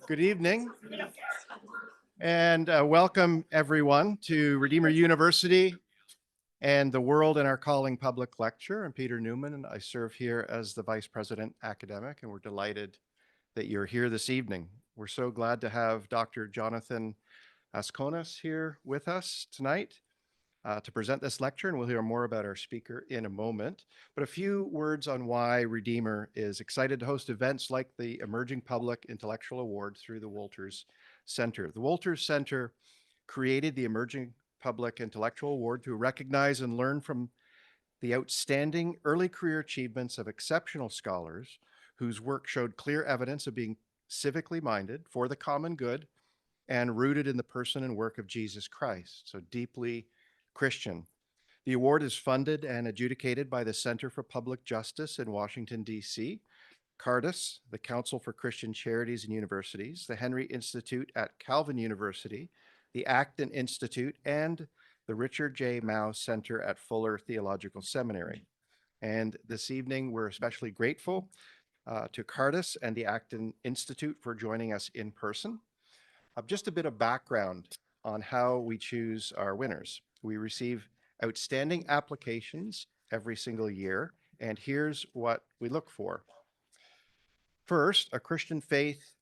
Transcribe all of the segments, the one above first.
Good evening, and welcome everyone to Redeemer University and the World in Our Calling public lecture. I'm Peter Newman, and I serve here as the Vice President Academic, and we're delighted that you're here this evening. We're so glad to have Dr. Jonathan Askonas here with us tonight to present this lecture, and we'll hear more about our speaker in a moment. But a few words on why Redeemer is excited to host events like the Emerging Public Intellectual Award through the Wolters Center. The Wolters Center created the Emerging Public Intellectual Award to recognize and learn from the outstanding early career achievements of exceptional scholars whose work showed clear evidence of being civically minded for the common good and rooted in the person and work of Jesus Christ, so deeply Christian. The award is funded and adjudicated by the Center for Public Justice in Washington, D.C., Cardus, the Council for Christian Charities and Universities, the Henry Institute at Calvin University, the Acton Institute, and the Richard J. Mao Center at Fuller Theological Seminary. And this evening, we're especially grateful to Cardus and the Acton Institute for joining us in person. Just a bit of background on how we choose our winners. We receive outstanding applications every single year, and here's what we look for. First, a Christian faith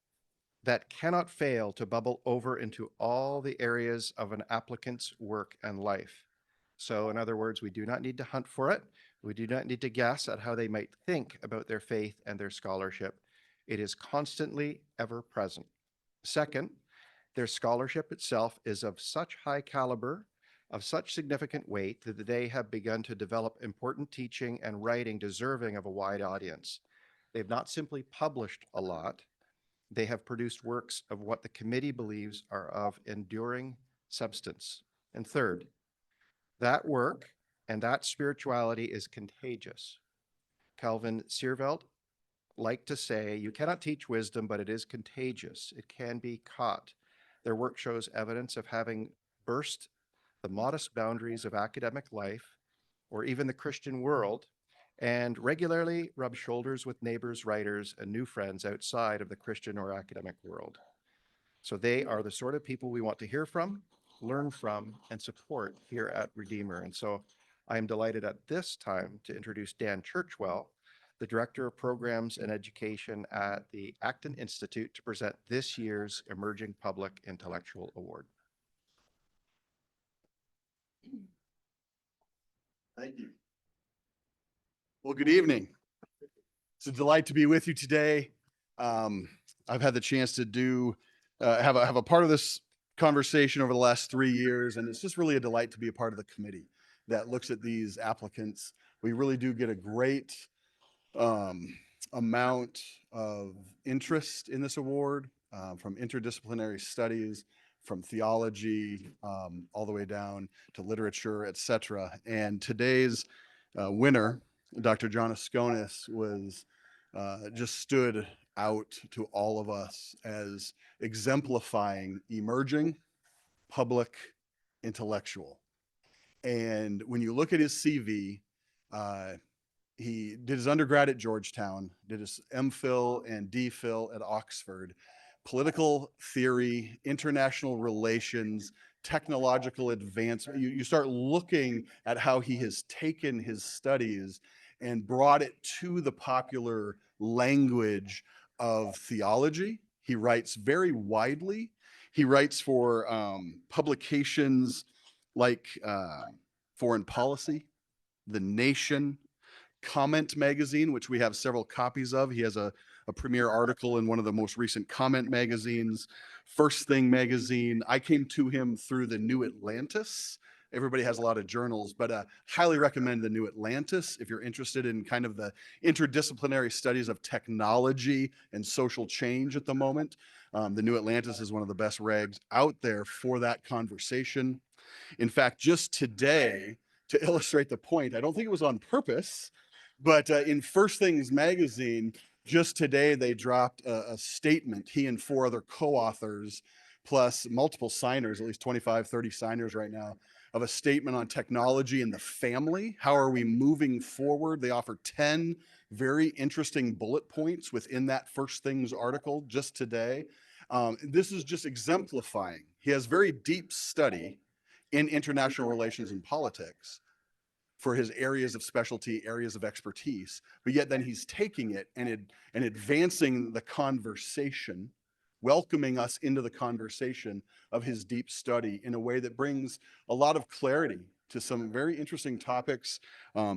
that cannot fail to bubble over into all the areas of an applicant's work and life. So in other words, we do not need to hunt for it. We do not need to guess at how they might think about their faith and their scholarship. It is constantly ever present. Second, their scholarship itself is of such high caliber, of such significant weight, that they have begun to develop important teaching and writing deserving of a wide audience. They've not simply published a lot, they have produced works of what the committee believes are of enduring substance. And third, that work and that spirituality is contagious. Calvin Seerveld liked to say, you cannot teach wisdom, but it is contagious. It can be caught. Their work shows evidence of having burst the modest boundaries of academic life or even the Christian world, and regularly rub shoulders with neighbors, writers, and new friends outside of the Christian or academic world. So they are the sort of people we want to hear from, learn from, and support here at Redeemer. And so I am delighted at this time to introduce Dan Churchwell, the Director of Programs and Education at the Acton Institute, to present this year's Emerging Public Intellectual Award. Thank you. Well, good evening. It's a delight to be with you today. I've had the chance to have a part of this conversation over the last 3 years, and it's just really a delight to be a part of the committee that looks at these applicants. We really do get a great amount of interest in this award from interdisciplinary studies, from theology, all the way down to literature, etc. And today's winner, Dr. John Askonas, was just stood out to all of us as exemplifying emerging public intellectual. And when you look at his CV, he did his undergrad at Georgetown, did his MPhil and DPhil at Oxford, political theory, international relations, technological advancement. You start looking at how he has taken his studies and brought it to the popular language of theology. He writes very widely. He writes for publications like Foreign Policy, The Nation, Comment magazine, which we have several copies of. He has a premier article in one of the most recent Comment magazines, First Thing magazine. I came to him through the New Atlantis. Everybody has a lot of journals, but highly recommend the New Atlantis if you're interested in kind of the interdisciplinary studies of technology and social change at the moment. The New Atlantis is one of the best rags out there for that conversation. In fact, just today, to illustrate the point, I don't think it was on purpose, but in First Things magazine, just today they dropped a statement, he and 4 other co-authors, plus multiple signers, at least 25, 30 signers right now, of a statement on technology and the family. How are we moving forward? They offer 10 very interesting bullet points within that First Things article just today. This is just exemplifying. He has very deep study in international relations and politics for his areas of specialty, areas of expertise, but yet then he's taking it and advancing the conversation, welcoming us into the conversation of his deep study in a way that brings a lot of clarity to some very interesting topics.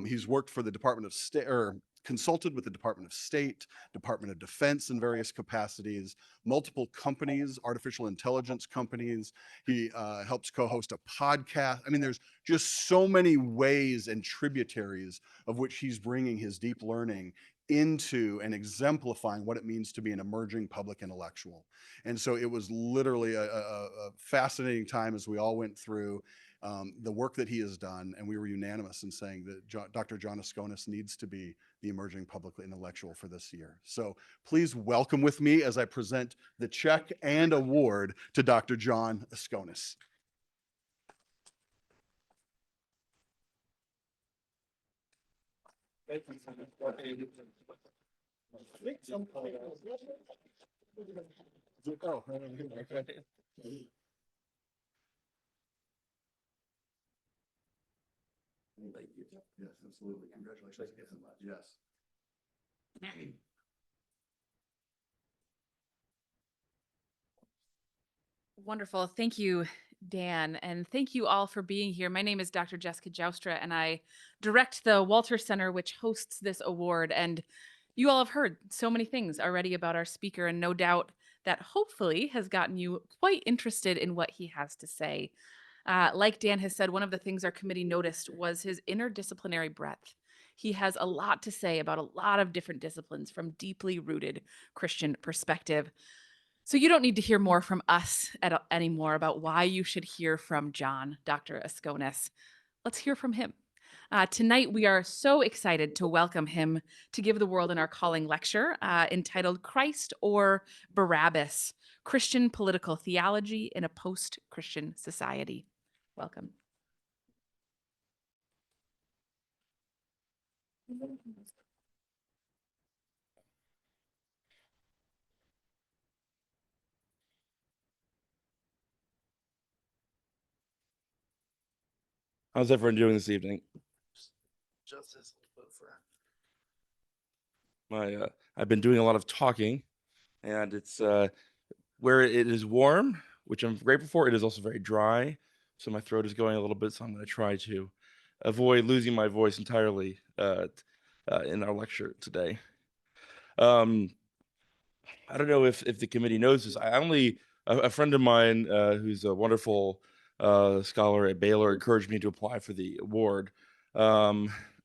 He's worked for the Department of State, or consulted with the Department of State, Department of Defense in various capacities, multiple companies, artificial intelligence companies. He helps co-host a podcast. I mean, there's just so many ways and tributaries of which he's bringing his deep learning into and exemplifying what it means to be an emerging public intellectual. And so it was literally a fascinating time as we all went through the work that he has done, and we were unanimous in saying that Dr. John Askonas needs to be the emerging public intellectual for this year. So please welcome with me as I present the check and award to Dr. John Askonas. Thank you. Yes, absolutely. Congratulations again. Yes. Wonderful. Thank you, Dan. And thank you all for being here. My name is Dr. Jessica Joustra, and I direct the Walter Center, which hosts this award. And you all have heard so many things already about our speaker, and no doubt that hopefully has gotten you quite interested in what he has to say. Like Dan has said, one of the things our committee noticed was his interdisciplinary breadth. He has a lot to say about a lot of different disciplines from deeply rooted Christian perspective. So you don't need to hear more from us anymore about why you should hear from John, Dr. Askonas. Let's hear from him. Tonight, we are so excited to welcome him to give the world in our calling lecture entitled Christ or Barabbas, Christian Political Theology in a Post-Christian Society. Welcome. How's everyone doing this evening? I've been doing a lot of talking, and it's where it is warm, which I'm grateful for. It is also very dry, so my throat is going a little bit. So I'm going to try to avoid losing my voice entirely in our lecture today. I don't know if the committee knows this. A friend of mine who's a wonderful scholar at Baylor encouraged me to apply for the award.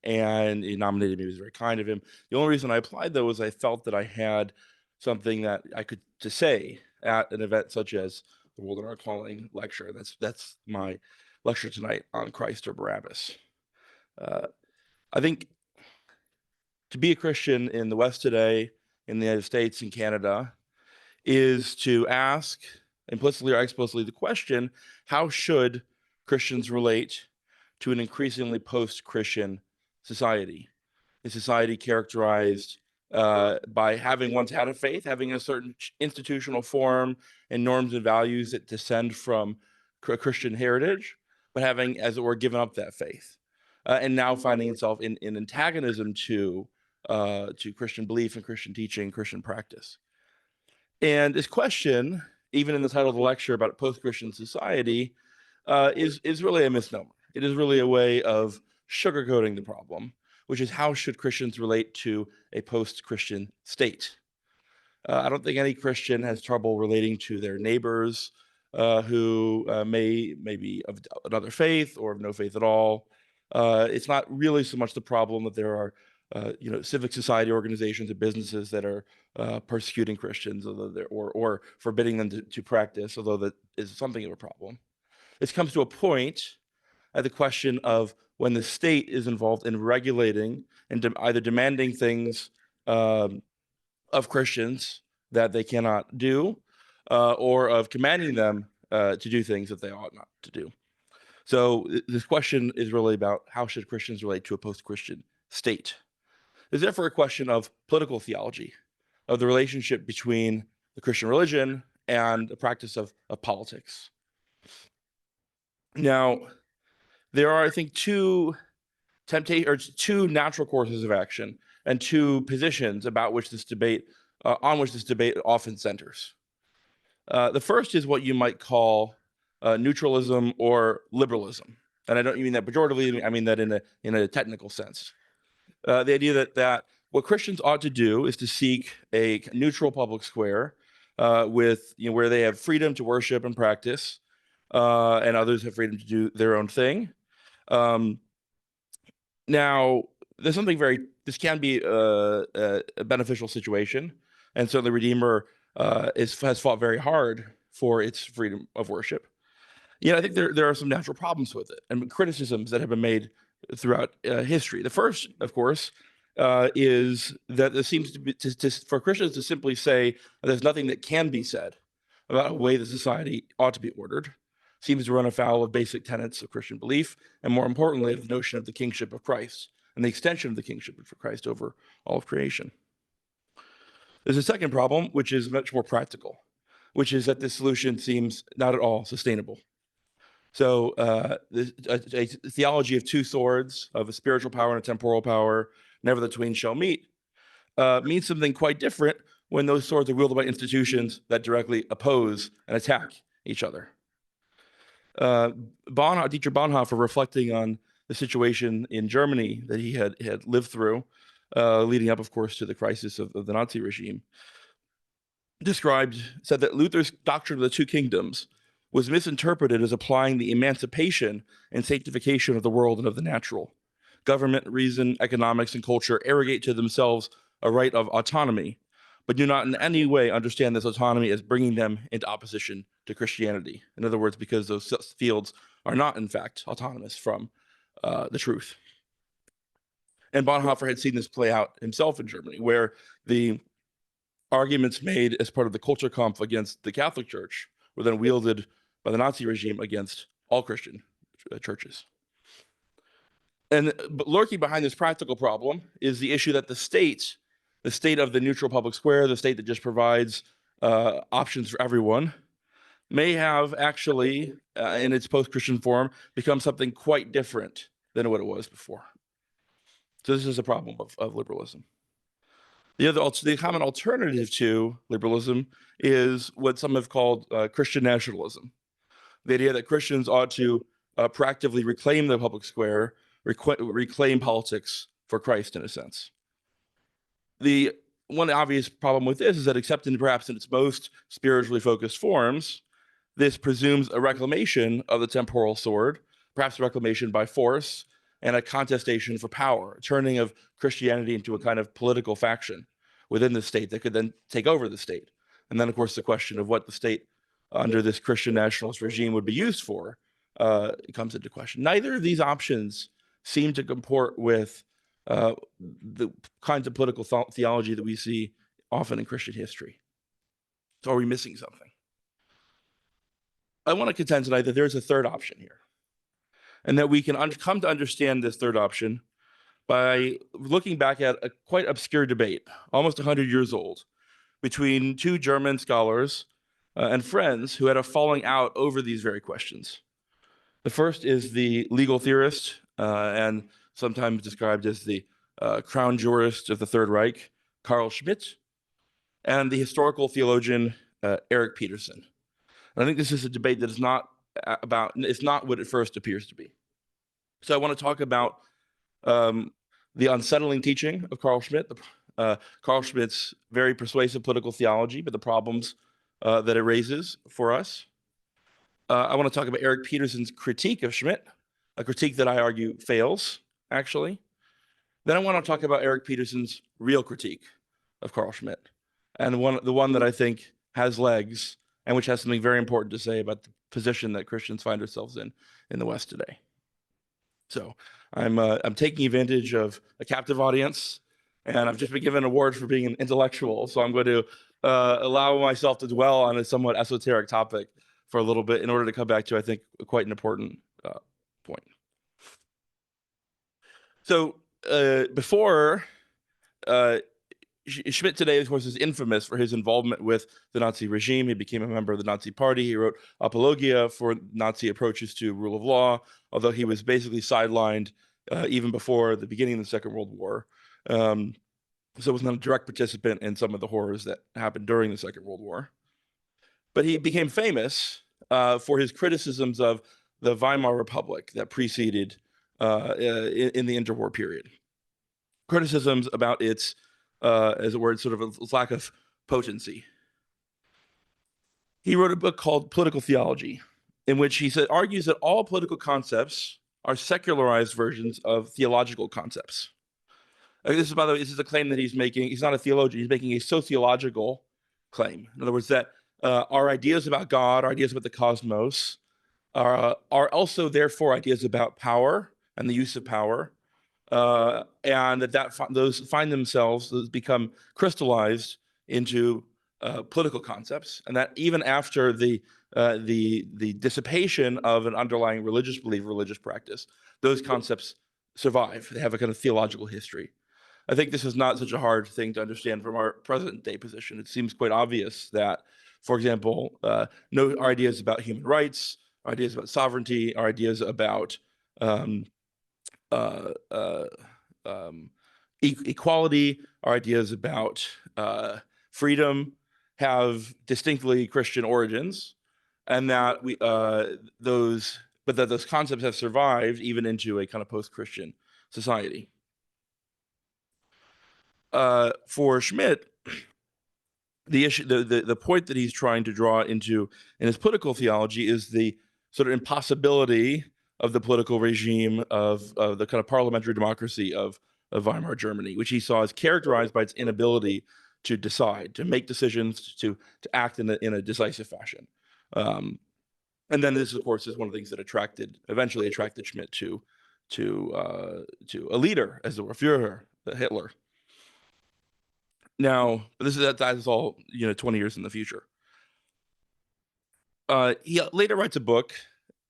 And he nominated me. It was very kind of him. The only reason I applied, though, was I felt that I had something that I could to say at an event such as the World in Our Calling lecture. That's my lecture tonight on Christ or Barabbas. I think to be a Christian in the West today, in the United States and Canada, is to ask implicitly or explicitly the question, how should Christians relate to an increasingly post-Christian society? A society characterized by having once had a faith, having a certain institutional form and norms and values that descend from Christian heritage, but having, as it were, given up that faith, and now finding itself in antagonism to Christian belief and Christian teaching, Christian practice. And this question, even in the title of the lecture about post-Christian society, is really a misnomer. It is really a way of sugarcoating the problem, which is how should Christians relate to a post-Christian state? I don't think any Christian has trouble relating to their neighbors who may be of another faith or of no faith at all. It's not really so much the problem that there are civic society organizations and businesses that are persecuting Christians, or forbidding them to practice, although that is something of a problem. It comes to a point at the question of when the state is involved in regulating and either demanding things of Christians that they cannot do, or of commanding them to do things that they ought not to do. So this question is really about how should Christians relate to a post-Christian state? It's therefore a question of political theology, of the relationship between the Christian religion and the practice of politics. Now, there are, I think, two natural courses of action and two positions about which this debate, on which this debate often centers. The first is what you might call neutralism or liberalism, and I don't mean that pejoratively. I mean that in a technical sense. The idea that what Christians ought to do is to seek a neutral public square with where they have freedom to worship and practice, and others have freedom to do their own thing. Now, there's something this can be a beneficial situation, and so the Redeemer has fought very hard for its freedom of worship. I think there are some natural problems with it and criticisms that have been made throughout history. The first, of course, is that there seems to be for Christians to simply say there's nothing that can be said about a way that society ought to be ordered seems to run afoul of basic tenets of Christian belief, and more importantly, of the notion of the kingship of Christ and the extension of the kingship of Christ over all of creation. There's a second problem, which is much more practical, which is that this solution seems not at all sustainable. So a theology of two swords, of a spiritual power and a temporal power, never the twain shall meet, means something quite different when those swords are wielded by institutions that directly oppose and attack each other. Dietrich Bonhoeffer, reflecting on the situation in Germany that he had lived through, leading up, of course, to the crisis of the Nazi regime, said that Luther's doctrine of the two kingdoms was misinterpreted as applying the emancipation and sanctification of the world and of the natural. Government, reason, economics, and culture arrogate to themselves a right of autonomy, but do not in any way understand this autonomy as bringing them into opposition to Christianity. In other words, because those fields are not, in fact, autonomous from the truth. And Bonhoeffer had seen this play out himself in Germany, where the arguments made as part of the Kulturkampf against the Catholic Church were then wielded by the Nazi regime against all Christian churches. But lurking behind this practical problem is the issue that the state of the neutral public square, the state that just provides options for everyone, may have actually, in its post-Christian form, become something quite different than what it was before. So this is a problem of liberalism. The common alternative to liberalism is what some have called Christian nationalism. The idea that Christians ought to proactively reclaim the public square, reclaim politics for Christ, in a sense. The one obvious problem with this is that, except perhaps in its most spiritually focused forms, this presumes a reclamation of the temporal sword, perhaps a reclamation by force, and a contestation for power, a turning of Christianity into a kind of political faction within the state that could then take over the state. And then, of course, the question of what the state under this Christian nationalist regime would be used for comes into question. Neither of these options seem to comport with the kinds of political theology that we see often in Christian history. So are we missing something? I want to contend tonight that there's a third option here, and that we can come to understand this third option by looking back at a quite obscure debate, almost 100 years old, between two German scholars and friends who had a falling out over these very questions. The first is the legal theorist and sometimes described as the crown jurist of the Third Reich, Carl Schmitt, and the historical theologian Eric Peterson. And I think this is a debate that is it's not what it first appears to be. So I want to talk about the unsettling teaching of Carl Schmitt, Carl Schmitt's very persuasive political theology, but the problems that it raises for us. I want to talk about Eric Peterson's critique of Schmitt, a critique that I argue fails, actually. Then I want to talk about Eric Peterson's real critique of Carl Schmitt, and the one that I think has legs and which has something very important to say about the position that Christians find ourselves in the West today. So I'm taking advantage of a captive audience, and I've just been given an award for being an intellectual. So I'm going to allow myself to dwell on a somewhat esoteric topic for a little bit in order to come back to, I think, quite an important So before Schmidt today, of course, is infamous for his involvement with the Nazi regime. He became a member of the Nazi Party. He wrote apologia for Nazi approaches to rule of law, although he was basically sidelined even before the beginning of the Second World War. So was not a direct participant in some of the horrors that happened during the Second World War. But he became famous for his criticisms of the Weimar Republic that preceded in the interwar period. Criticisms about its, as it were, sort of a lack of potency. He wrote a book called Political Theology, in which he argues that all political concepts are secularized versions of theological concepts. This is, by the way, this is a claim that he's making. He's not a theologian. He's making a sociological claim. In other words, that our ideas about God, our ideas about the cosmos, are also therefore ideas about power and the use of power, and those find themselves, those become crystallized into political concepts, and that even after the dissipation of an underlying religious belief, religious practice, those concepts survive. They have a kind of theological history. I think this is not such a hard thing to understand from our present day position. It seems quite obvious that, for example, our ideas about human rights, our ideas about sovereignty, our ideas about equality, our ideas about freedom have distinctly Christian origins, and that those concepts have survived even into a kind of post-Christian society. For Schmidt, the issue, the point that he's trying to draw into in his political theology is the sort of impossibility of the political regime of the kind of parliamentary democracy of Weimar Germany, which he saw as characterized by its inability to decide, to make decisions, to act in a decisive fashion. And then this, of course, is one of the things that eventually attracted Schmidt to a leader, as it were, Führer, Hitler. Now, that is all 20 years in the future. He later writes a book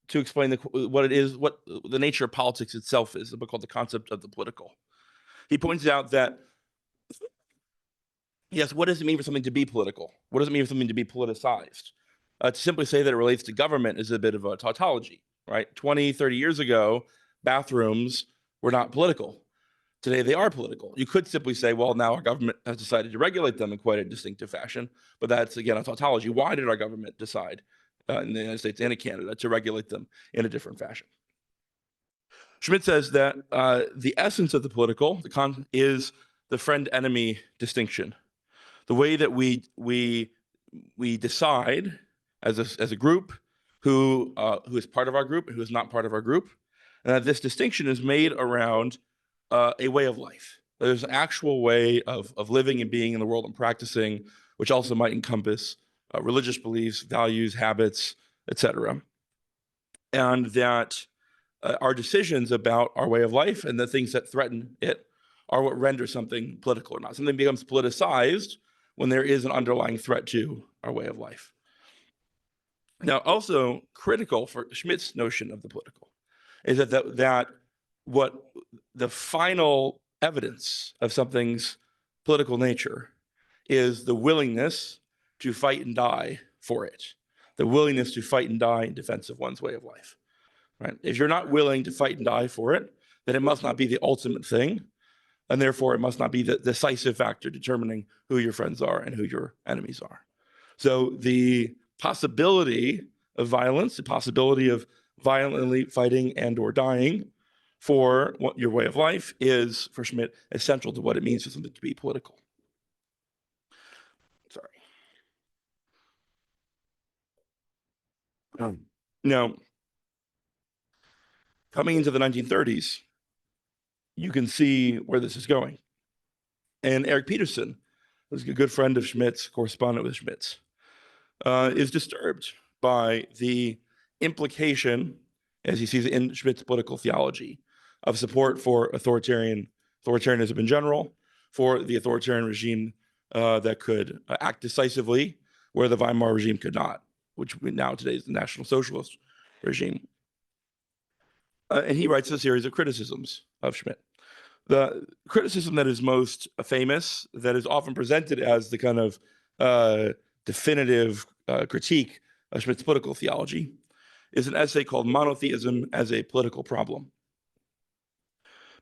to explain what the nature of politics itself is, a book called The Concept of the Political. He points out that, yes, what does it mean for something to be political? What does it mean for something to be politicized? To simply say that it relates to government is a bit of a tautology, right? 20, 30 years ago, bathrooms were not political. Today, they are political. You could simply say, well, now our government has decided to regulate them in quite a distinctive fashion, but that's, again, a tautology. Why did our government decide in the United States and in Canada to regulate them in a different fashion? Schmidt says that the essence of the political is the friend-enemy distinction. The way that we decide as a group who is part of our group and who is not part of our group, and that this distinction is made around a way of life. There's an actual way of living and being in the world and practicing, which also might encompass religious beliefs, values, habits, etc. And that our decisions about our way of life and the things that threaten it are what render something political or not. Something becomes politicized when there is an underlying threat to our way of life. Now, also critical for Schmidt's notion of the political is that what the final evidence of something's political nature is the willingness to fight and die for it, the willingness to fight and die in defense of one's way of life. Right? If you're not willing to fight and die for it, then it must not be the ultimate thing, and therefore it must not be the decisive factor determining who your friends are and who your enemies are. So the possibility of violence, the possibility of violently fighting and or dying for what your way of life is, for Schmidt, essential to what it means for something to be political. Sorry. Now, coming into the 1930s, you can see where this is going. And Eric Peterson, who's a good friend of Schmidt's, correspondent with Schmidt's, is disturbed by the implication, as he sees it in Schmidt's political theology, of support for authoritarianism in general, for the authoritarian regime that could act decisively where the Weimar regime could not, which now today is the National Socialist regime. And he writes a series of criticisms of Schmidt. The criticism that is most famous, that is often presented as the kind of definitive critique of Schmitt's political theology, is an essay called Monotheism as a Political Problem.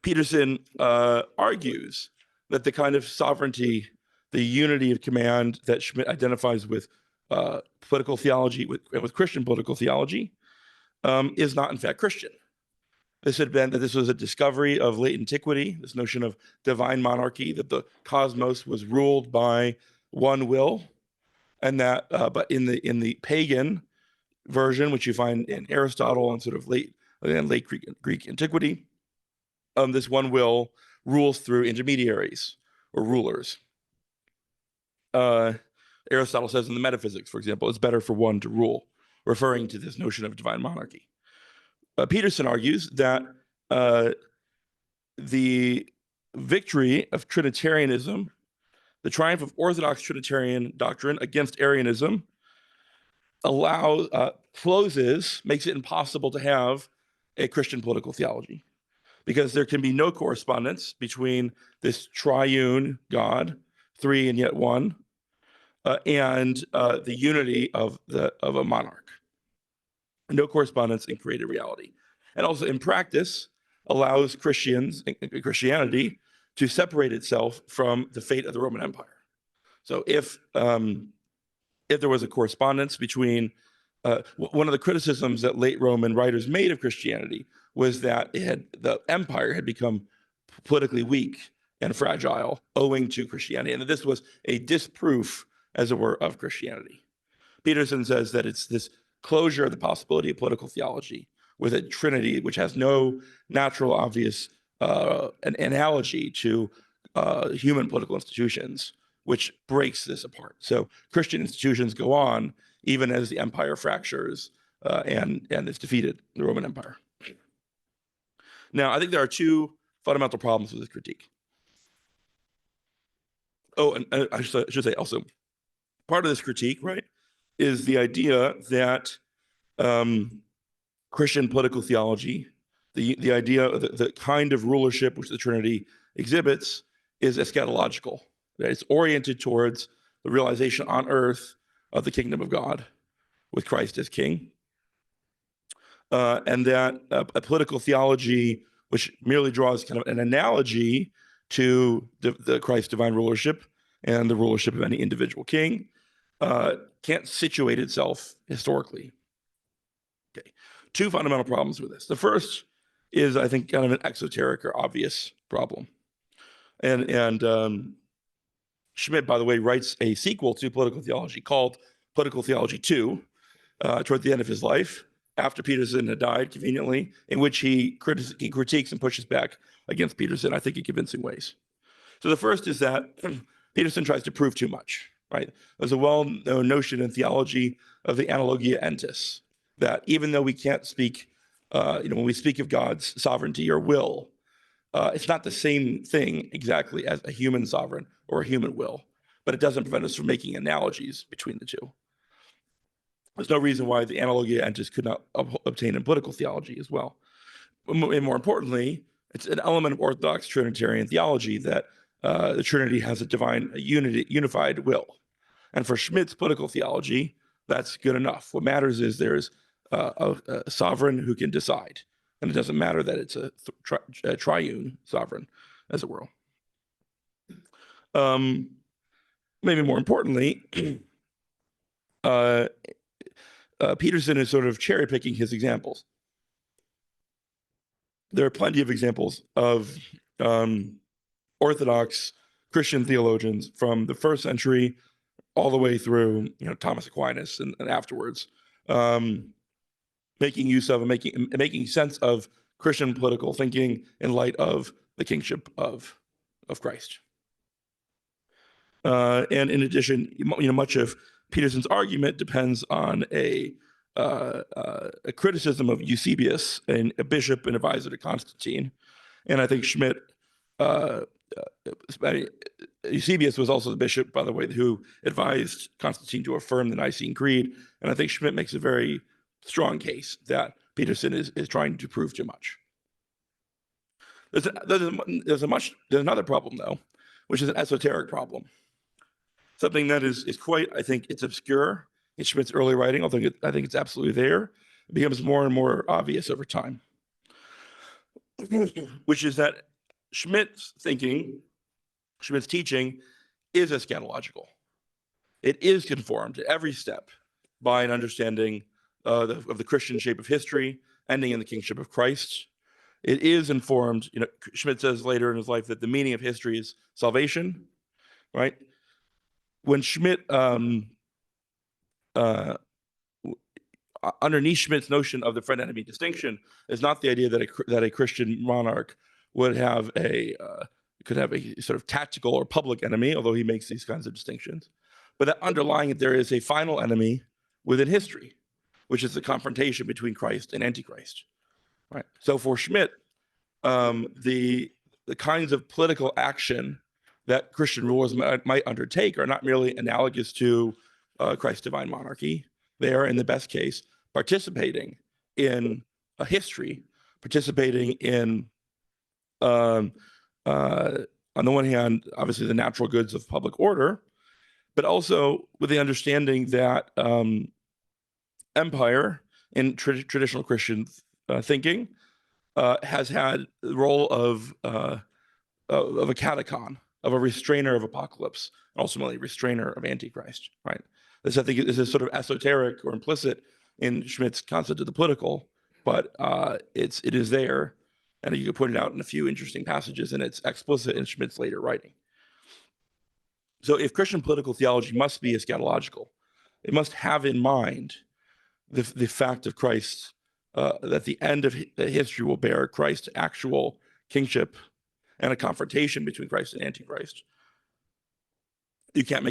Peterson argues that the kind of sovereignty, the unity of command that Schmitt identifies with political theology, with Christian political theology, is not in fact Christian. This was a discovery of late antiquity, this notion of divine monarchy, that the cosmos was ruled by one will, and that, but in the pagan version, which you find in Aristotle and sort of late Greek antiquity, this one will rules through intermediaries or rulers. Aristotle says in the Metaphysics, for example, it's better for one to rule, referring to this notion of divine monarchy. Peterson argues that the victory of Trinitarianism, the triumph of Orthodox Trinitarian doctrine against Arianism, makes it impossible to have a Christian political theology, because there can be no correspondence between this triune God, three and yet one, and the unity of a monarch. No correspondence in created reality. And also in practice allows Christianity to separate itself from the fate of the Roman Empire. So if there was a correspondence between, one of the criticisms that late Roman writers made of Christianity was that the empire had become politically weak and fragile owing to Christianity, and that this was a disproof, as it were, of Christianity. Peterson says that it's this closure of the possibility of political theology with a trinity which has no natural, obvious an analogy to human political institutions, which breaks this apart. So Christian institutions go on even as the empire fractures and is defeated, the Roman Empire. Now, I think there are two fundamental problems with this critique. Oh, and I should say also, part of this critique, right, is the idea that Christian political theology, the idea of the kind of rulership which the Trinity exhibits, is eschatological. Right? It's oriented towards the realization on earth of the kingdom of God with Christ as king. And that a political theology which merely draws kind of an analogy to the Christ divine rulership and the rulership of any individual king can't situate itself historically. Okay, two fundamental problems with this. The first is, I think, kind of an exoteric or obvious problem. And Schmitt, by the way, writes a sequel to Political Theology called Political Theology 2 toward the end of his life, after Peterson had died conveniently, in which he critiques and pushes back against Peterson, I think, in convincing ways. So the first is that Peterson tries to prove too much, right? There's a well-known notion in theology of the analogia entis, that even though we can't speak, when we speak of God's sovereignty or will, it's not the same thing exactly as a human sovereign or a human will, but it doesn't prevent us from making analogies between the two. There's no reason why the analogia entis could not obtain in political theology as well. And more importantly, it's an element of Orthodox Trinitarian theology that the Trinity has a divine, unified will. And for Schmitt's political theology, that's good enough. What matters is there's a sovereign who can decide. And it doesn't matter that it's a triune sovereign, as it were. Maybe more importantly, Peterson is sort of cherry picking his examples. There are plenty of examples of Orthodox Christian theologians from the first century all the way through, Thomas Aquinas and afterwards, making use of and making sense of Christian political thinking in light of the kingship of Christ. And in addition, much of Peterson's argument depends on a criticism of Eusebius, a bishop and advisor to Constantine. And I think Schmitt, Eusebius was also the bishop, by the way, who advised Constantine to affirm the Nicene Creed. And I think Schmitt makes a very strong case that Peterson is trying to prove too much. There's another problem though, which is an esoteric problem. Something that is quite, I think it's obscure in Schmidt's early writing. I think it's absolutely there. It becomes more and more obvious over time, which is that Schmidt's teaching is eschatological. It is conformed at every step by an understanding of the Christian shape of history, ending in the kingship of Christ. It is informed, Schmidt says later in his life that the meaning of history is salvation, right? When Schmidt, underneath Schmidt's notion of the friend-enemy distinction is not the idea that a Christian monarch would have could have a sort of tactical or public enemy, although he makes these kinds of distinctions, but that underlying it, there is a final enemy within history, which is the confrontation between Christ and Antichrist, right? So for Schmidt, the kinds of political action that Christian rulers might undertake are not merely analogous to Christ's divine monarchy. They are, in the best case, participating in a history, participating in, on the one hand, obviously the natural goods of public order, but also with the understanding that empire in traditional Christian thinking has had the role of a catechon, of a restrainer of apocalypse, and ultimately restrainer of Antichrist, right? This, I think, is sort of esoteric or implicit in Schmidt's concept of the political, but it is there, and you can point it out in a few interesting passages, and it's explicit in Schmidt's later writing. So if Christian political theology must be eschatological, it must have in mind the fact of Christ, that the end of history will bear Christ's actual kingship and a confrontation between Christ and Antichrist. You can't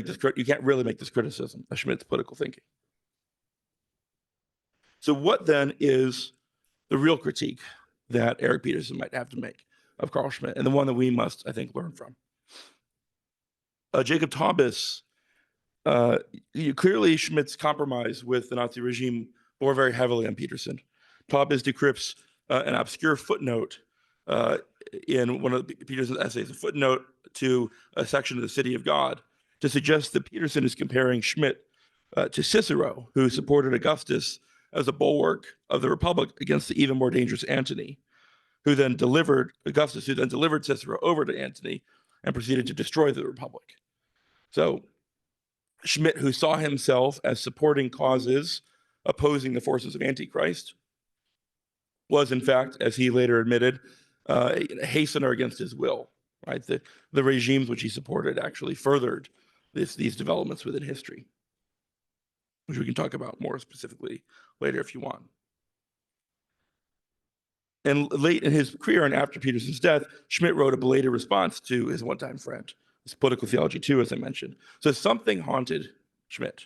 really make this criticism of Schmidt's political thinking. So what then is the real critique that Eric Peterson might have to make of Carl Schmitt, and the one that we must, I think, learn from? Jacob Taubes, clearly Schmidt's compromise with the Nazi regime bore very heavily on Peterson. Taubes decrypts an obscure footnote in one of Peterson's essays, a footnote to a section of the City of God, to suggest that Peterson is comparing Schmitt to Cicero, who supported Augustus as a bulwark of the Republic against the even more dangerous Antony, who then delivered Cicero over to Antony and proceeded to destroy the Republic. So Schmitt, who saw himself as supporting causes opposing the forces of Antichrist, was in fact, as he later admitted, a hastener against his will, right? The regimes which he supported actually furthered these developments within history, which we can talk about more specifically later if you want. And late in his career and after Peterson's death, Schmitt wrote a belated response to his one-time friend. It's Political Theology 2, as I mentioned. So something haunted Schmitt.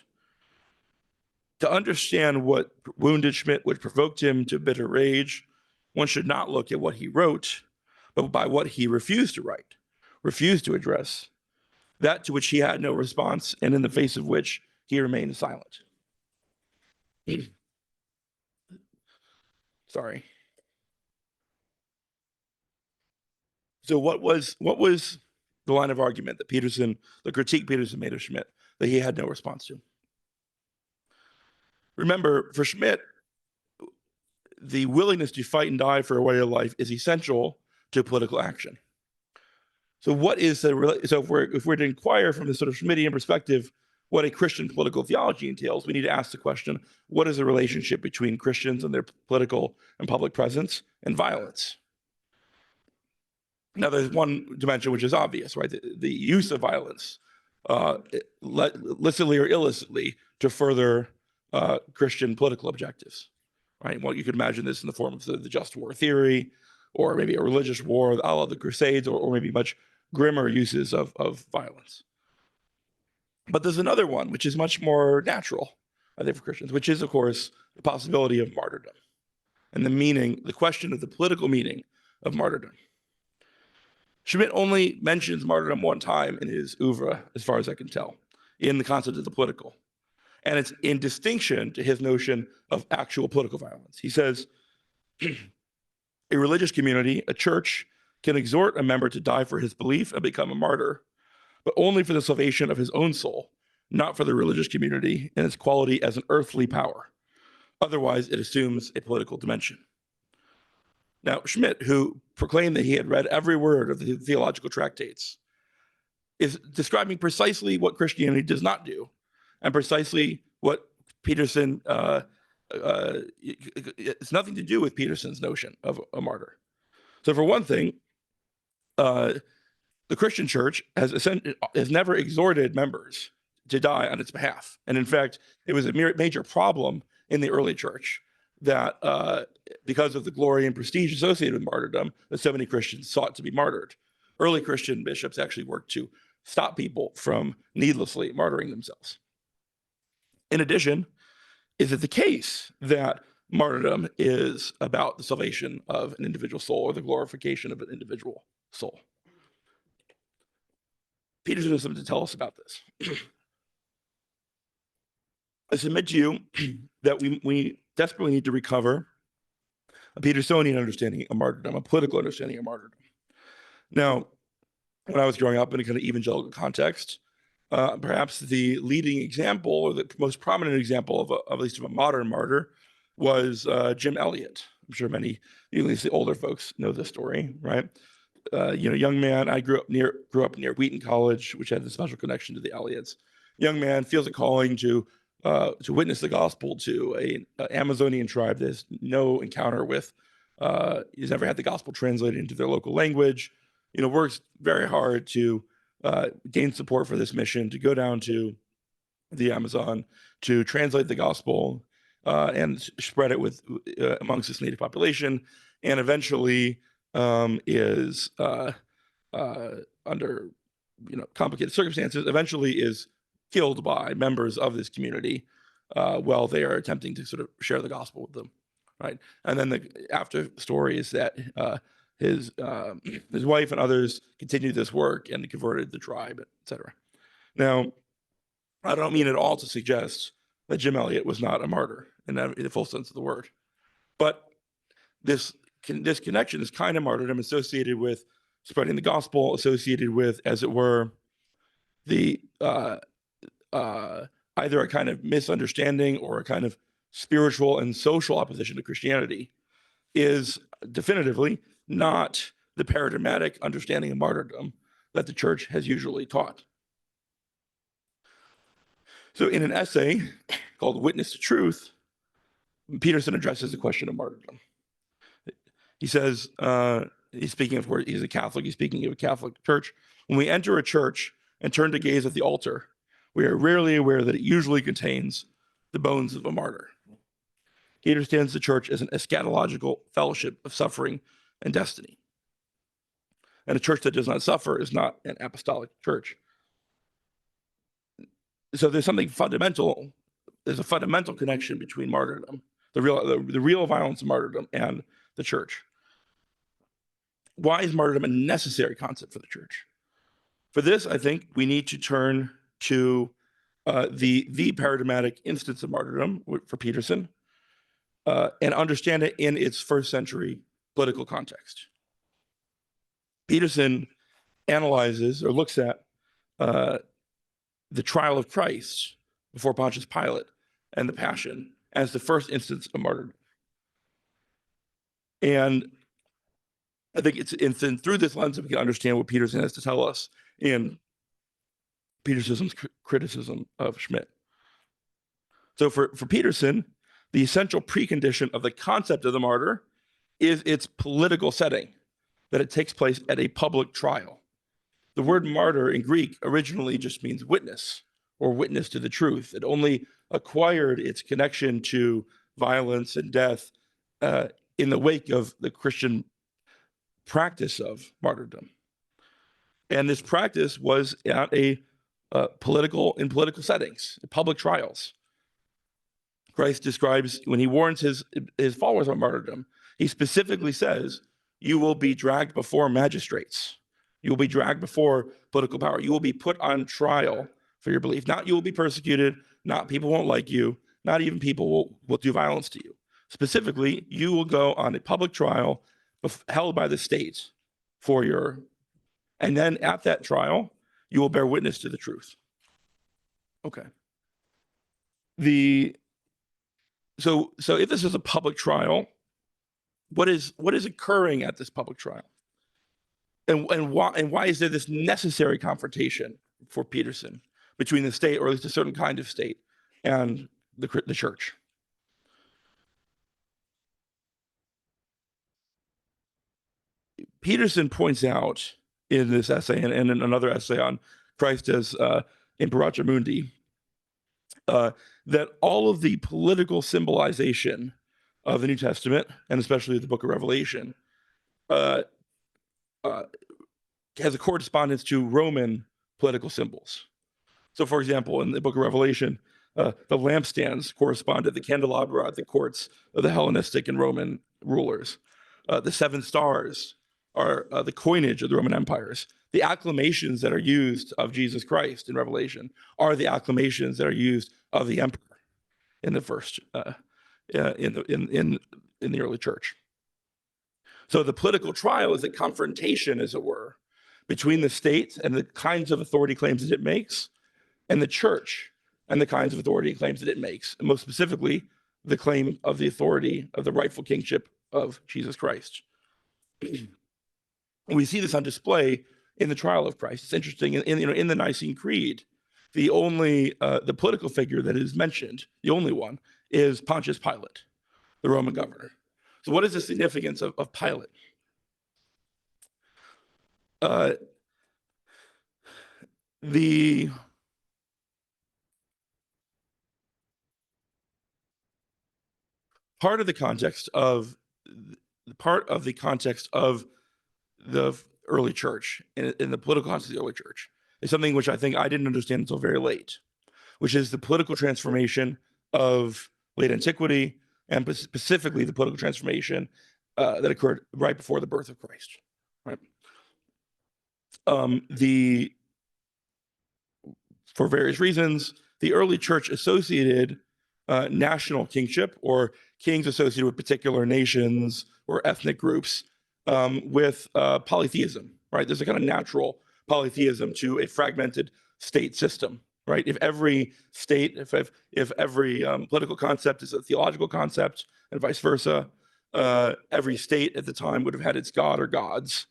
To understand what wounded Schmitt, what provoked him to bitter rage, one should not look at what he wrote, but by what he refused to write, refused to address, that to which he had no response, and in the face of which he remained silent. Sorry. So what was the line of argument that the critique Peterson made of Schmitt that he had no response to? Remember, for Schmitt, the willingness to fight and die for a way of life is essential to political action. So if we're to inquire from this sort of Schmittian perspective what a Christian political theology entails, we need to ask the question, what is the relationship between Christians and their political and public presence and violence? Now, there's one dimension which is obvious, right? The use of violence, licitly or illicitly, to further Christian political objectives, right? Well, you could imagine this in the form of the just war theory, or maybe a religious war, a la the Crusades, or maybe much grimmer uses of violence. But there's another one, which is much more natural, I think, for Christians, which is, of course, the possibility of martyrdom and the question of the political meaning of martyrdom. Schmitt only mentions martyrdom one time in his oeuvre, as far as I can tell, in the concept of the political. And it's in distinction to his notion of actual political violence. He says, a religious community, a church, can exhort a member to die for his belief and become a martyr, but only for the salvation of his own soul, not for the religious community and its quality as an earthly power. Otherwise, it assumes a political dimension. Now, Schmidt, who proclaimed that he had read every word of the theological tractates, is describing precisely what Christianity does not do, and precisely what Peterson, it's nothing to do with Peterson's notion of a martyr. So for one thing, the Christian church has never exhorted members to die on its behalf. And in fact, it was a major problem in the early church that because of the glory and prestige associated with martyrdom, that so many Christians sought to be martyred. Early Christian bishops actually worked to stop people from needlessly martyring themselves. In addition, is it the case that martyrdom is about the salvation of an individual soul or the glorification of an individual soul? Peterson has something to tell us about this. I submit to you that we desperately need to recover a Petersonian understanding of martyrdom, a political understanding of martyrdom. Now, when I was growing up in a kind of evangelical context, perhaps the leading example or the most prominent example of at least of a modern martyr was Jim Elliot. I'm sure many, at least the older folks, know this story, right? Young man. I grew up near Wheaton College, which had a special connection to the Elliots. Young man feels a calling to witness the gospel to an Amazonian tribe that has no encounter with. He's never had the gospel translated into their local language. Works very hard to gain support for this mission, to go down to the Amazon, to translate the gospel and spread it with amongst this native population, and eventually is under complicated circumstances, eventually is killed by members of this community while they are attempting to sort of share the gospel with them, right? And then the after story is that his wife and others continued this work and converted the tribe, etc. Now, I don't mean at all to suggest that Jim Elliot was not a martyr in the full sense of the word, but this connection, this kind of martyrdom associated with spreading the gospel, associated with, as it were, the either a kind of misunderstanding or a kind of spiritual and social opposition to Christianity, is definitively not the paradigmatic understanding of martyrdom that the church has usually taught. So in an essay called Witness to Truth, Peterson addresses the question of martyrdom. He says, he's speaking of course, he's a Catholic, he's speaking of a Catholic church. When we enter a church and turn to gaze at the altar, we are rarely aware that it usually contains the bones of a martyr. He understands the church as an eschatological fellowship of suffering and destiny. And a church that does not suffer is not an apostolic church. So there's something fundamental. There's a fundamental connection between martyrdom, the real violence of martyrdom, and the church. Why is martyrdom a necessary concept for the church? For this, I think we need to turn to the paradigmatic instance of martyrdom for Peterson and understand it in its first century political context. Peterson analyzes or looks at the trial of Christ before Pontius Pilate and the Passion as the first instance of martyrdom. And I think it's through this lens that we can understand what Peterson has to tell us in Peterson's criticism of Schmidt. So for Peterson, the essential precondition of the concept of the martyr is its political setting, that it takes place at a public trial. The word martyr in Greek originally just means witness or witness to the truth. It only acquired its connection to violence and death in the wake of the Christian practice of martyrdom. And this practice was at in political settings, public trials. Christ describes, when he warns his followers about martyrdom, he specifically says, you will be dragged before magistrates. You will be dragged before political power. You will be put on trial for your belief. Not you will be persecuted, not people won't like you, not even people will do violence to you. Specifically, you will go on a public trial held by the state and then at that trial, you will bear witness to the truth. Okay. So if this is a public trial, what is occurring at this public trial? And why is there this necessary confrontation for Peterson between the state, or at least a certain kind of state, and the church? Peterson points out in this essay and in another essay on Christ as Imperator Mundi that all of the political symbolization of the New Testament, and especially the book of Revelation, has a correspondence to Roman political symbols. So, for example, in the book of Revelation, the lampstands correspond to the candelabra at the courts of the Hellenistic and Roman rulers. The 7 stars are the coinage of the Roman empires. The acclamations that are used of Jesus Christ in Revelation are the acclamations that are used of the emperor in the first in the early church. So the political trial is a confrontation, as it were, between the state and the kinds of authority claims that it makes, and the church and the kinds of authority claims that it makes, and most specifically, the claim of the authority of the rightful kingship of Jesus Christ. We see this on display in the trial of Christ. It's interesting in the Nicene Creed, the political figure that is mentioned, the only one, is Pontius Pilate, the Roman governor. So what is the significance of Pilate? The part of the context of the early church, in the political context of the early church, is something which I think I didn't understand until very late, which is the political transformation of late antiquity, and specifically the political transformation that occurred right before the birth of Christ. Right. For various reasons, the early church associated national kingship, or kings associated with particular nations or ethnic groups, with polytheism. Right. There's a kind of natural polytheism to a fragmented state system. Right. If every state, if every political concept is a theological concept, and vice versa, every state at the time would have had its god or gods.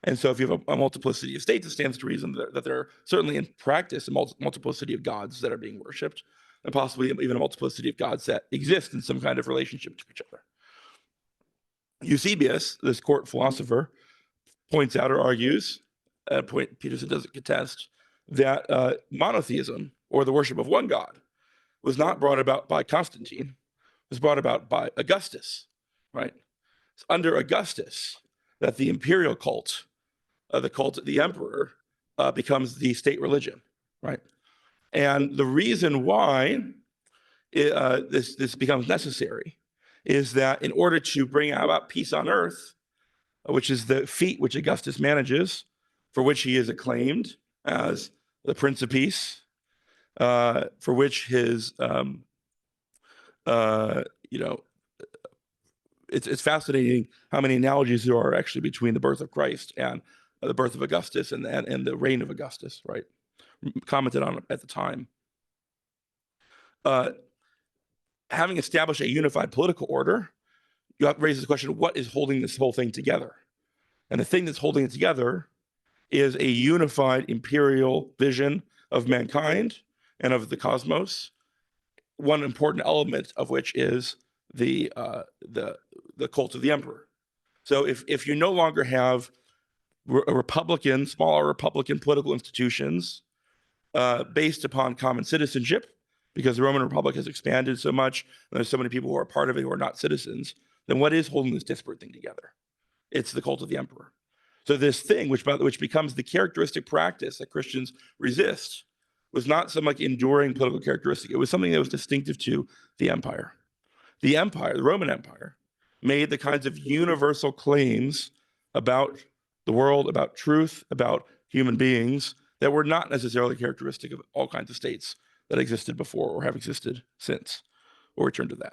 And so if you have a multiplicity of states, it stands to reason that there are certainly in practice a multiplicity of gods that are being worshipped, and possibly even a multiplicity of gods that exist in some kind of relationship to each other. Eusebius, this court philosopher, points out or argues, at a point Peterson doesn't contest, that monotheism, or the worship of one God, was not brought about by Constantine, it was brought about by Augustus, right? It's under Augustus that the imperial cult, the cult of the emperor, becomes the state religion, right? And the reason why this becomes necessary is that in order to bring about peace on earth, which is the feat which Augustus manages, for which he is acclaimed as the Prince of Peace, for which his, it's fascinating how many analogies there are actually between the birth of Christ and the birth of Augustus and the reign of Augustus, right? Commented on at the time. Having established a unified political order, you have to raise the question, what is holding this whole thing together? And the thing that's holding it together is a unified imperial vision of mankind and of the cosmos, one important element of which is the cult of the emperor. So if you no longer have smaller Republican political institutions based upon common citizenship, because the Roman Republic has expanded so much, and there's so many people who are part of it who are not citizens, then what is holding this disparate thing together? It's the cult of the emperor. So this thing, which becomes the characteristic practice that Christians resist, was not some like enduring political characteristic. It was something that was distinctive to the empire. The empire, the Roman Empire, made the kinds of universal claims about the world, about truth, about human beings that were not necessarily characteristic of all kinds of states that existed before or have existed since. We'll return to that.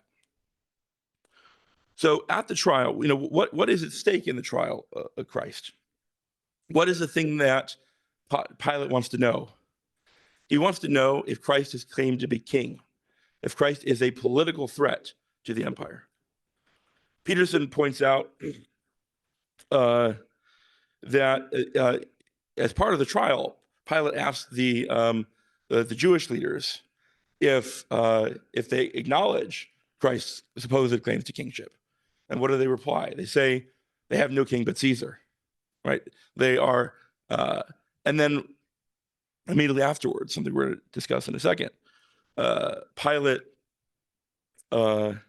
So at the trial, what is at stake in the trial of Christ? What is the thing that Pilate wants to know? He wants to know if Christ is claimed to be king, if Christ is a political threat to the empire. Peterson points out that as part of the trial, Pilate asked the Jewish leaders if they acknowledge Christ's supposed claims to kingship. And what do they reply? They say they have no king but Caesar, right? They are, and then immediately afterwards, something we're going to discuss in a second, Pilate, and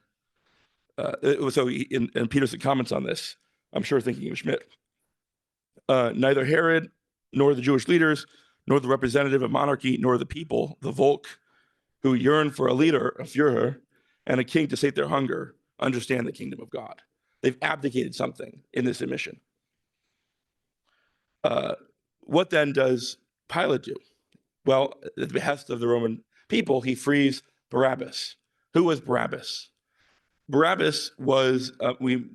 Peterson comments on this, I'm sure thinking of Schmidt. Neither Herod, nor the Jewish leaders, nor the representative of monarchy, nor the people, the Volk, who yearn for a leader, a Führer, and a king to sate their hunger, understand the kingdom of God. They've abdicated something in this admission. What then does Pilate do? Well, at the behest of the Roman people, he frees Barabbas. Who was Barabbas? Barabbas was, we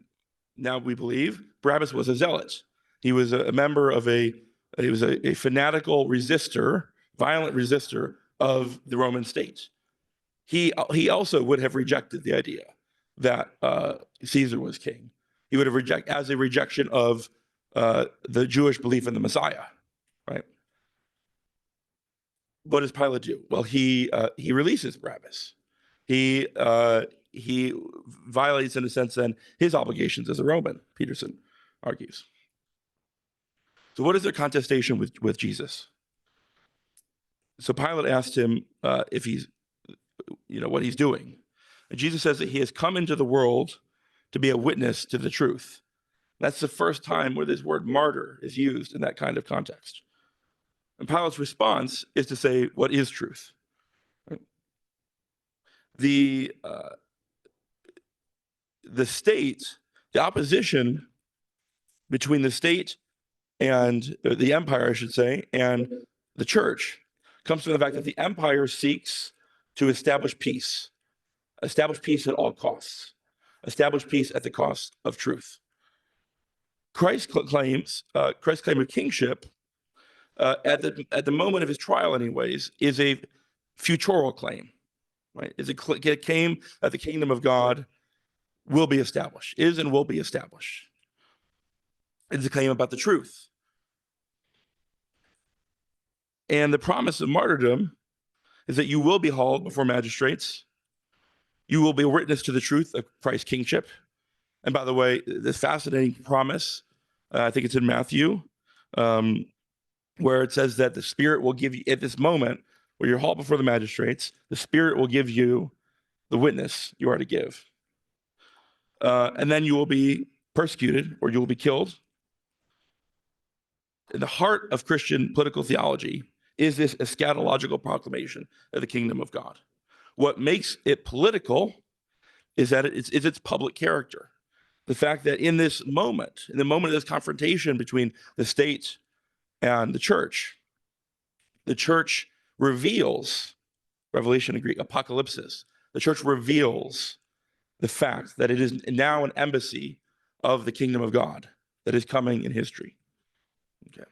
believe, Barabbas was a zealot. He was a member of he was a fanatical resistor, violent resistor of the Roman state. He also would have rejected the idea that Caesar was king. He would have rejected as a rejection of the Jewish belief in the Messiah, right? What does Pilate do? Well, he releases Barabbas. He violates, in a sense, then his obligations as a Roman, Peterson argues. So what is their contestation with Jesus? So Pilate asked him if he's, what he's doing. And Jesus says that he has come into the world to be a witness to the truth. That's the first time where this word martyr is used in that kind of context. And Pilate's response is to say, what is truth? Right? The state, the opposition between the state and the empire, I should say, and the church comes from the fact that the empire seeks to establish peace at all costs, establish peace at the cost of truth. Christ's claim of kingship at the moment of his trial, anyways, is a futural claim, right? It's a claim that the kingdom of God will be established, is and will be established. It's a claim about the truth. And the promise of martyrdom is that you will be hauled before magistrates. You will be a witness to the truth of Christ's kingship. And by the way, this fascinating promise, I think it's in Matthew, where it says that the Spirit will give you, at this moment where you're hauled before the magistrates, the Spirit will give you the witness you are to give. And then you will be persecuted or you will be killed. In the heart of Christian political theology is this eschatological proclamation of the kingdom of God. What makes it political is that it's its public character. The fact that in the moment of this confrontation between the state and the church reveals, revelation in Greek, apocalypsis, the church reveals the fact that it is now an embassy of the kingdom of God that is coming in history. Okay.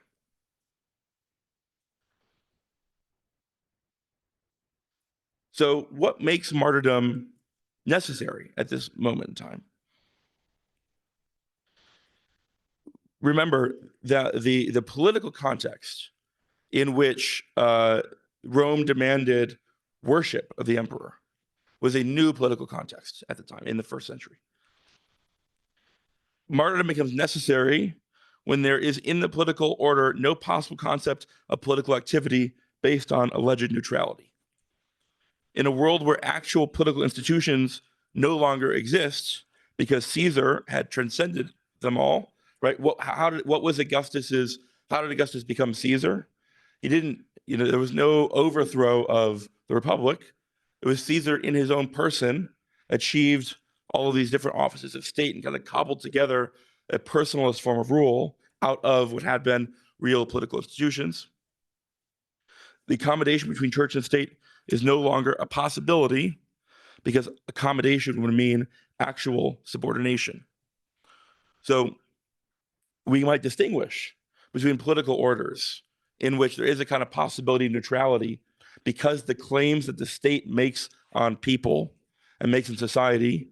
So what makes martyrdom necessary at this moment in time? Remember that the political context in which Rome demanded worship of the emperor was a new political context at the time in the first century. Martyrdom becomes necessary when there is in the political order no possible concept of political activity based on alleged neutrality. In a world where actual political institutions no longer exist because Caesar had transcended them all, right? How did Augustus become Caesar? He didn't, there was no overthrow of the Republic. It was Caesar in his own person achieved all of these different offices of state and kind of cobbled together a personalist form of rule out of what had been real political institutions. The accommodation between church and state is no longer a possibility because accommodation would mean actual subordination. So we might distinguish between political orders in which there is a kind of possibility of neutrality because the claims that the state makes on people and makes in society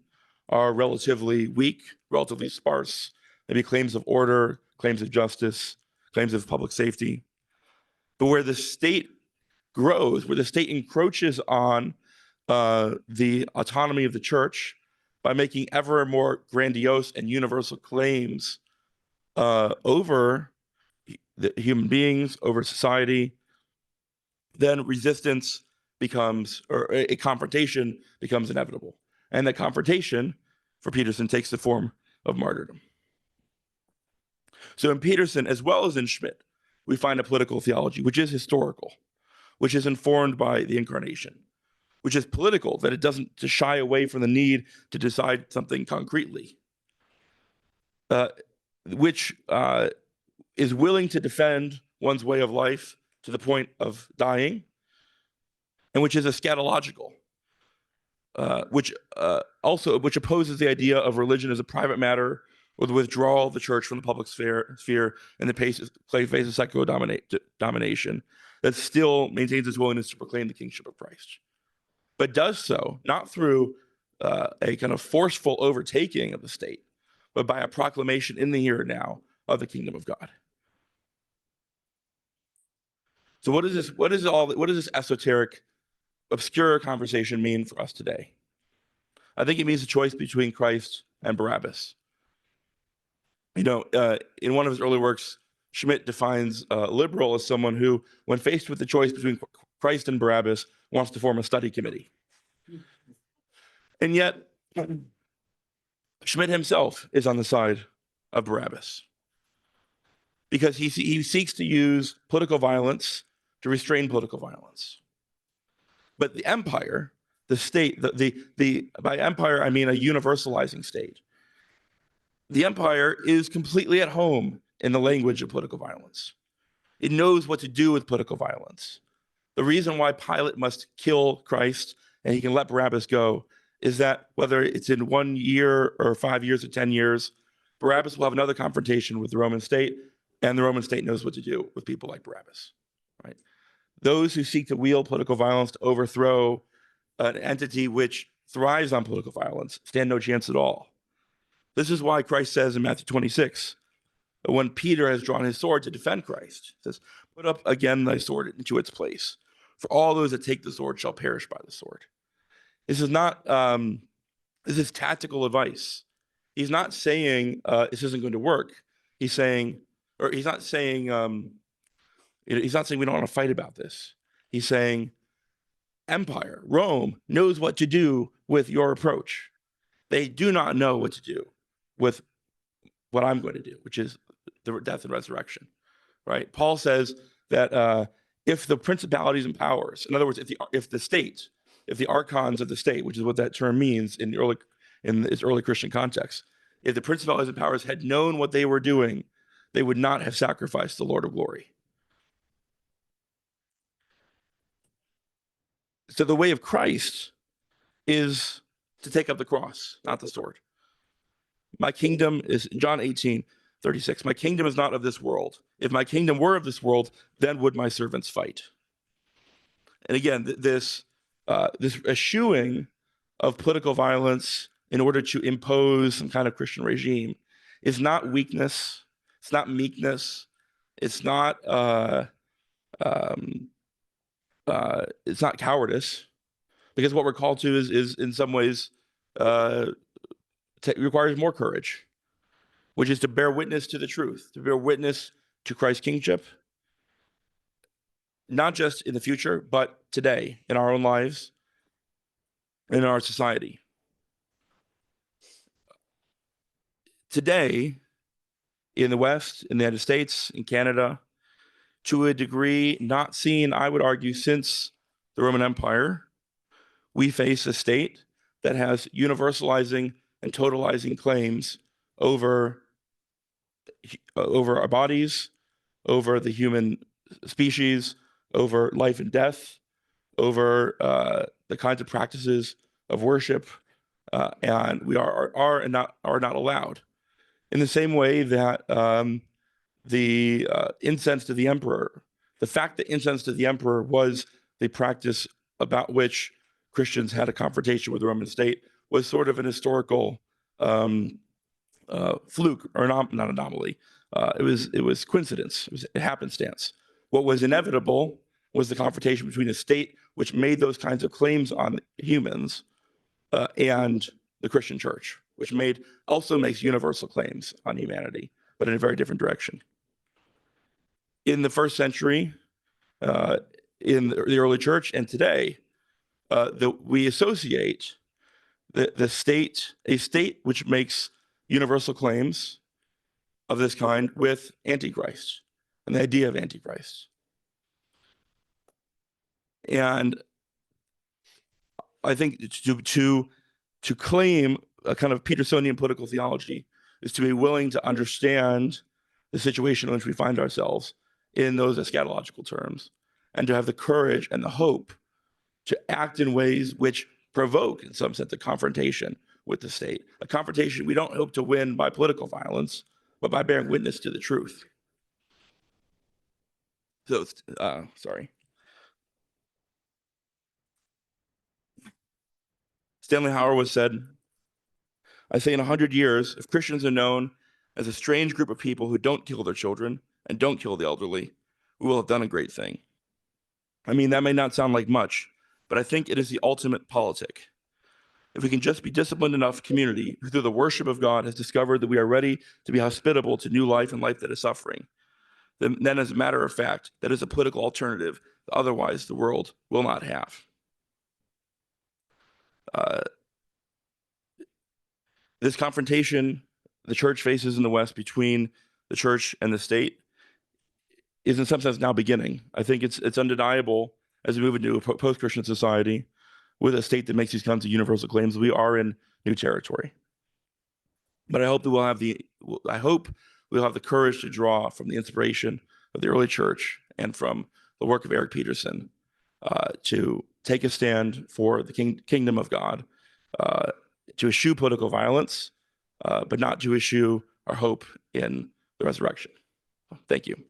are relatively weak, relatively sparse, maybe claims of order, claims of justice, claims of public safety. But where the state grows, where the state encroaches on the autonomy of the church by making ever more grandiose and universal claims over the human beings, over society, then resistance becomes, or a confrontation becomes inevitable. And that confrontation, for Peterson, takes the form of martyrdom. So in Peterson, as well as in Schmidt, we find a political theology, which is historical, which is informed by the incarnation, which is political, that it doesn't to shy away from the need to decide something concretely, which is willing to defend one's way of life to the point of dying, and which is eschatological, which opposes the idea of religion as a private matter or the withdrawal of the church from the public sphere in the face of secular domination, that still maintains its willingness to proclaim the kingship of Christ, but does so not through a kind of forceful overtaking of the state, but by a proclamation in the here and now of the kingdom of God. So what does this esoteric, obscure conversation mean for us today? I think it means a choice between Christ and Barabbas. In one of his early works, Schmidt defines liberal as someone who, when faced with the choice between Christ and Barabbas, wants to form a study committee. And yet, Schmidt himself is on the side of Barabbas because he seeks to use political violence to restrain political violence. But the empire, the state, by empire I mean a universalizing state. The empire is completely at home in the language of political violence. It knows what to do with political violence. The reason why Pilate must kill Christ and he can let Barabbas go is that whether it's in 1 year or 5 years or 10 years, Barabbas will have another confrontation with the Roman state, and the Roman state knows what to do with people like Barabbas, right? Those who seek to wield political violence to overthrow an entity which thrives on political violence stand no chance at all. This is why Christ says in Matthew 26, when Peter has drawn his sword to defend Christ, he says, "Put up again thy sword into its place, for all those that take the sword shall perish by the sword." This is not, this is tactical advice. He's not saying this isn't going to work. He's not saying we don't want to fight about this. He's saying empire, Rome, knows what to do with your approach. They do not know what to do with what I'm going to do, which is the death and resurrection, right? Paul says that if the principalities and powers, in other words, if the archons of the state, which is what that term means in its early Christian context, if the principalities and powers had known what they were doing, they would not have sacrificed the Lord of glory. So the way of Christ is to take up the cross, not the sword. My kingdom is, John 18:36, my kingdom is not of this world. If my kingdom were of this world, then would my servants fight. And again, this eschewing of political violence in order to impose some kind of Christian regime is not weakness. It's not meekness. It's not cowardice, because what we're called to is in some ways requires more courage, which is to bear witness to the truth, to bear witness to Christ's kingship, not just in the future, but today in our own lives, in our society. Today, in the West, in the United States, in Canada, to a degree not seen, I would argue, since the Roman Empire, we face a state that has universalizing and totalizing claims over our bodies, over the human species, over life and death, over the kinds of practices of worship, and we are not allowed. In the same way that the incense to the emperor. The fact that incense to the emperor was the practice about which Christians had a confrontation with the Roman state was sort of an historical fluke, or not anomaly. It was coincidence. It was happenstance. What was inevitable was the confrontation between a state which made those kinds of claims on humans and the Christian church, which also makes universal claims on humanity, but in a very different direction. In the first century, in the early church, and today, we associate a state which makes universal claims of this kind with Antichrist and the idea of Antichrist. And I think to claim a kind of Petersonian political theology is to be willing to understand the situation in which we find ourselves in those eschatological terms, and to have the courage and the hope to act in ways which provoke, in some sense, a confrontation with the state. A confrontation we don't hope to win by political violence, but by bearing witness to the truth. So, sorry. Stanley Hauerwas said, "I say in 100 years, if Christians are known as a strange group of people who don't kill their children and don't kill the elderly, we will have done a great thing." I mean, that may not sound like much, but I think it is the ultimate politic. If we can just be disciplined enough community who through the worship of God has discovered that we are ready to be hospitable to new life and life that is suffering, then as a matter of fact, that is a political alternative that otherwise the world will not have. This confrontation the church faces in the West between the church and the state is in some sense now beginning. I think it's undeniable as we move into a post-Christian society with a state that makes these kinds of universal claims. We are in new territory. But I hope that we'll have the courage to draw from the inspiration of the early church and from the work of Eric Peterson to take a stand for the kingdom of God, to eschew political violence, but not to eschew our hope in the resurrection. Thank you.